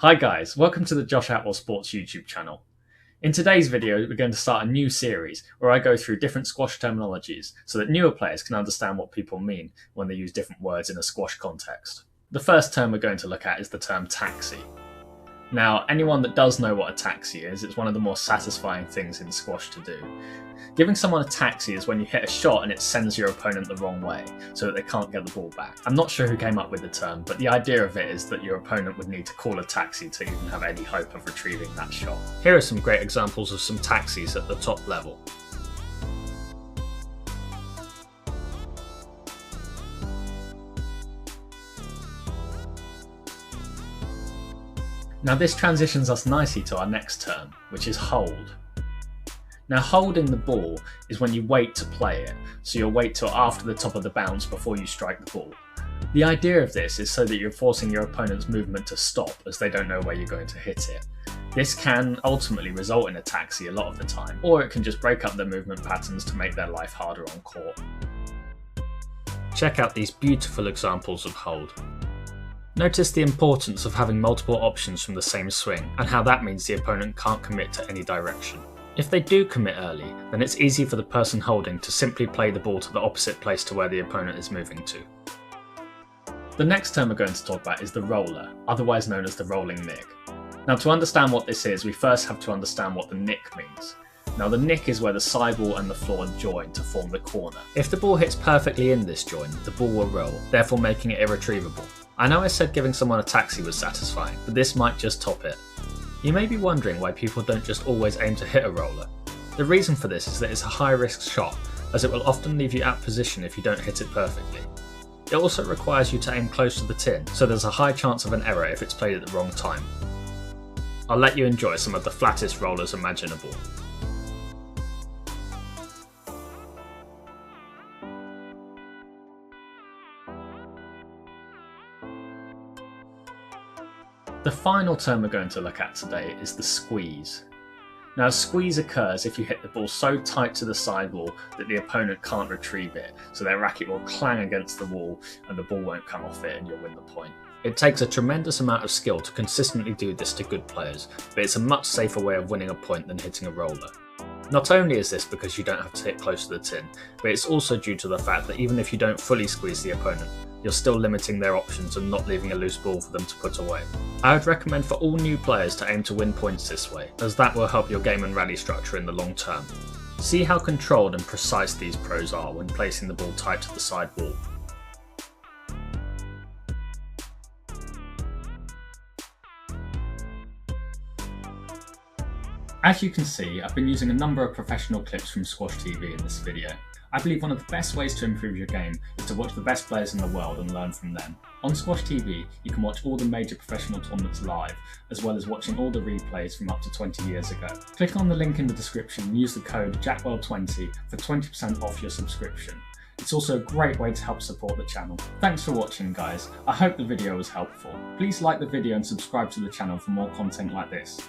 Hi guys, welcome to the Josh Attwell Sports YouTube channel. In today's video, we're going to start a new series where I go through different squash terminologies so that newer players can understand what people mean when they use different words in a squash context. The first term we're going to look at is the term taxi. Now, anyone that does know what a taxi is, it's one of the more satisfying things in squash to do. Giving someone a taxi is when you hit a shot and it sends your opponent the wrong way, so that they can't get the ball back. I'm not sure who came up with the term, but the idea of it is that your opponent would need to call a taxi to even have any hope of retrieving that shot. Here are some great examples of some taxis at the top level. Now this transitions us nicely to our next term, which is hold. Now holding the ball is when you wait to play it, so you'll wait till after the top of the bounce before you strike the ball. The idea of this is so that you're forcing your opponent's movement to stop as they don't know where you're going to hit it. This can ultimately result in a taxi a lot of the time, or it can just break up their movement patterns to make their life harder on court. Check out these beautiful examples of hold. Notice the importance of having multiple options from the same swing, and how that means the opponent can't commit to any direction. If they do commit early, then it's easy for the person holding to simply play the ball to the opposite place to where the opponent is moving to. The next term we're going to talk about is the roller, otherwise known as the rolling nick. Now to understand what this is, we first have to understand what the nick means. Now the nick is where the sideball and the floor join to form the corner. If the ball hits perfectly in this join, the ball will roll, therefore making it irretrievable. I know I said giving someone a taxi was satisfying, but this might just top it. You may be wondering why people don't just always aim to hit a roller. The reason for this is that it's a high risk shot, as it will often leave you out of position if you don't hit it perfectly. It also requires you to aim close to the tin, so there's a high chance of an error if it's played at the wrong time. I'll let you enjoy some of the flattest rollers imaginable. The final term we're going to look at today is the squeeze. Now a squeeze occurs if you hit the ball so tight to the sideball that the opponent can't retrieve it, so their racket will clang against the wall and the ball won't come off it and you'll win the point. It takes a tremendous amount of skill to consistently do this to good players, but it's a much safer way of winning a point than hitting a roller. Not only is this because you don't have to hit close to the tin, but it's also due to the fact that even if you don't fully squeeze the opponent, you're still limiting their options and not leaving a loose ball for them to put away. I would recommend for all new players to aim to win points this way, as that will help your game and rally structure in the long term. See how controlled and precise these pros are when placing the ball tight to the sideball. As you can see, I've been using a number of professional clips from Squash TV in this video. I believe one of the best ways to improve your game is to watch the best players in the world and learn from them. On Squash TV, you can watch all the major professional tournaments live, as well as watching all the replays from up to 20 years ago. Click on the link in the description and use the code JACKWELL20 for 20% off your subscription. It's also a great way to help support the channel. Thanks for watching guys, I hope the video was helpful. Please like the video and subscribe to the channel for more content like this.